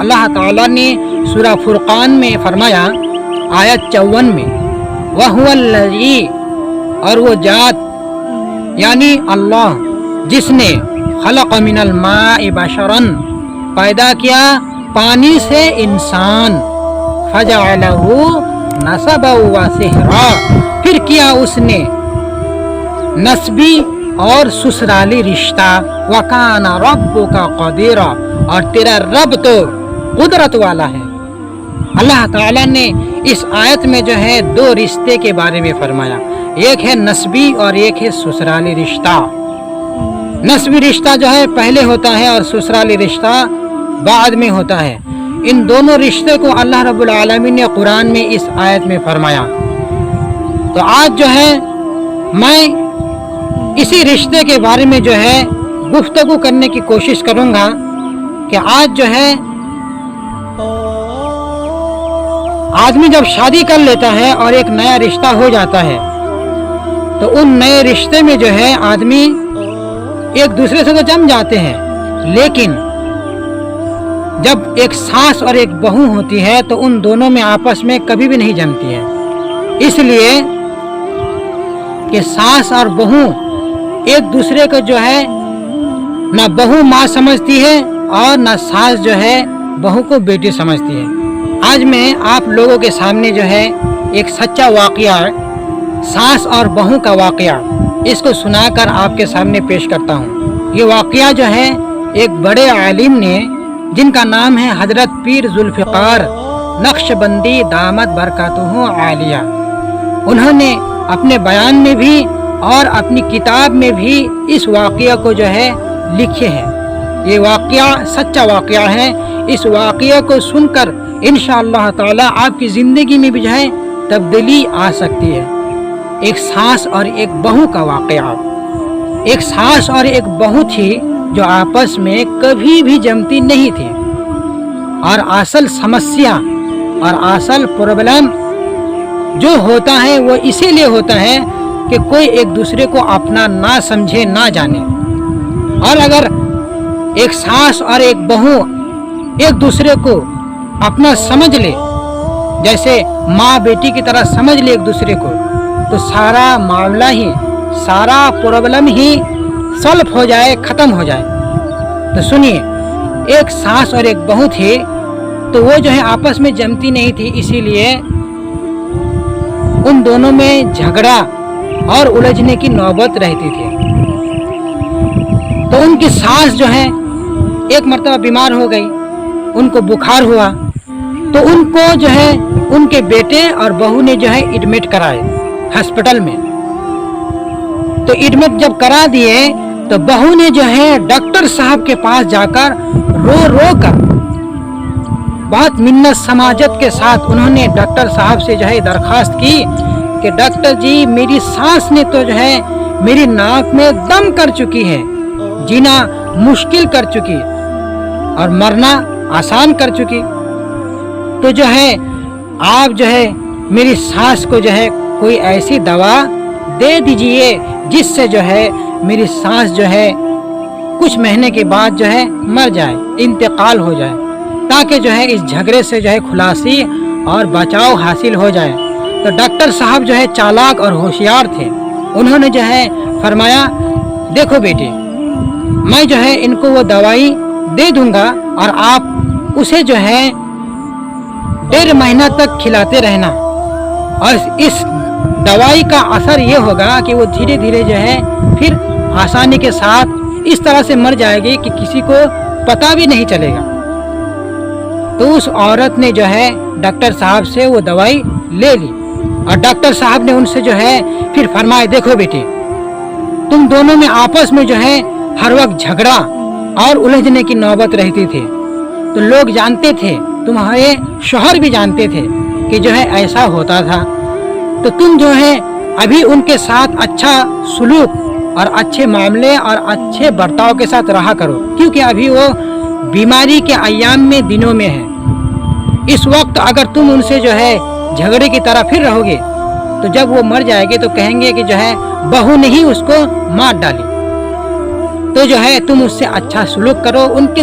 اللہ تعالیٰ نے سورہ فرقان میں فرمایا آیت 54 میں وَهُوَ الَّذِي، اور وہ ذات یعنی اللہ جس نے خلق من الماء بشرا، پیدا کیا پانی سے انسان، فجعلہ نسبا وسحرا، پھر کیا اس نے نسبی اور سسرالی رشتہ، وکان ربک قدیرا، اور تیرا رب تو قدرت والا ہے۔ اللہ تعالیٰ نے اس آیت میں جو ہے دو رشتے کے بارے میں فرمایا، ایک ہے نسبی اور ایک ہے سسرالی رشتہ۔ نسبی رشتہ جو ہے پہلے ہوتا ہے اور سسرالی رشتہ بعد میں ہوتا ہے۔ ان دونوں رشتے کو اللہ رب العالمین نے قرآن میں اس آیت میں فرمایا۔ تو آج جو ہے میں اسی رشتے کے بارے میں جو ہے گفتگو کرنے کی کوشش کروں گا کہ آج جو ہے آدمی جب شادی کر لیتا ہے اور ایک نیا رشتہ ہو جاتا ہے تو ان نئے رشتے میں جو ہے آدمی ایک دوسرے سے تو جم جاتے ہیں، لیکن جب ایک ساس اور ایک بہو ہوتی ہے تو ان دونوں میں آپس میں کبھی بھی نہیں جمتی ہے، اس لیے کہ ساس اور بہو ایک دوسرے کو جو ہے نہ بہو ماں سمجھتی ہے اور نہ ساس جو ہے بہو کو بیٹی سمجھتی ہے۔ آج میں آپ لوگوں کے سامنے جو ہے ایک سچا واقعہ، ساس اور بہو کا واقعہ، اس کو سنا کر آپ کے سامنے پیش کرتا ہوں۔ یہ واقعہ جو ہے ایک بڑے عالم نے، جن کا نام ہے حضرت پیر ذوالفقار نقشبندی دامت برکاتہ عالیہ، انہوں نے اپنے بیان میں بھی اور اپنی کتاب میں بھی اس واقعہ کو جو ہے لکھے ہیں۔ یہ واقعہ سچا واقعہ ہے، اس واقعہ کو سن کر انشاءاللہ تعالی آپ کی زندگی میں بھی جو ہے تبدیلی آ سکتی ہے۔ ایک ساس اور ایک بہو کا واقعہ۔ ایک ساس اور ایک بہو تھی جو آپس میں کبھی بھی جمتی نہیں تھی، اور اصل سمسیا اور اصل پرابلم جو ہوتا ہے وہ اسی لیے ہوتا ہے کہ کوئی ایک دوسرے کو اپنا نہ سمجھے نہ جانے۔ اور اگر ایک ساس اور ایک بہو ایک دوسرے کو اپنا سمجھ لے، جیسے ماں بیٹی کی طرح سمجھ لے ایک دوسرے کو، تو سارا معاملہ ہی، سارا پرابلم ہی سولف ہو جائے، ختم ہو جائے۔ تو سنیے، ایک ساس اور ایک بہو تھی تو وہ جو ہے آپس میں جمتی نہیں تھی، اسی لیے ان دونوں میں جھگڑا اور الجھنے کی نوبت رہتی تھی۔ تو ان کی ساس جو ہے ایک مرتبہ بیمار ہو گئی، ان کو بخار ہوا، تو ان کو جو ہے ان کے بیٹے اور بہو نے جو ہے ایڈمٹ کرائے ہسپتال میں۔ تو ایڈمٹ جب کرا دیے تو بہو نے جو ہے ڈاکٹر صاحب کے پاس جا کر رو رو کر بہت منت سماجت کے ساتھ انہوں نے ڈاکٹر صاحب سے جو ہے درخواست کی کہ ڈاکٹر جی میری سانس نے تو جو ہے میری ناک میں دم کر چکی ہے، جینا مشکل کر چکی اور مرنا آسان کر چکی، تو جو ہے آپ جو ہے میری سانس کو جو ہے کوئی ایسی دوا دے دیجئے جس سے جو ہے میری سانس جو ہے کچھ مہینے کے بعد جو ہے مر جائے، انتقال ہو جائے، تاکہ جو ہے اس جھگڑے سے جو ہے خلاصی اور بچاؤ حاصل ہو جائے۔ تو ڈاکٹر صاحب جو ہے چالاک اور ہوشیار تھے، انہوں نے جو ہے فرمایا دیکھو بیٹے، میں جو ہے ان کو وہ دوائی دے دوں گا اور آپ اسے جو ہے 1.5 مہینہ تک کھلاتے رہنا، اور اس دوائی کا اثر یہ ہوگا کہ وہ دھیرے دھیرے جو ہے پھر آسانی کے ساتھ اس طرح سے مر جائے گی کہ کسی کو پتہ بھی نہیں چلے گا۔ تو اس عورت نے جو ہے ڈاکٹر صاحب سے وہ دوائی لے لی، اور ڈاکٹر صاحب نے ان سے جو ہے پھر فرمایا دیکھو بیٹے، تم دونوں میں آپس میں جو ہے ہر وقت جھگڑا اور الجھنے کی نوبت رہتی تھی، تو لوگ جانتے تھے، تمہارے شوہر بھی جانتے تھے کہ جو ہے ایسا ہوتا تھا، تو تم جو ہے ابھی ان کے ساتھ اچھا سلوک اور اچھے معاملے اور اچھے برتاؤ کے ساتھ رہا کرو، کیونکہ ابھی وہ بیماری کے ایام میں دنوں میں ہے۔ اس وقت اگر تم ان سے جو ہے جھگڑے کی طرح پھر رہو گے تو جب وہ مر جائے گے تو کہیں گے کہ جو ہے بہو نے ہی اس کو مار ڈالی۔ تو جو ہے تم اس سے اچھا سلوک کرو، ان کی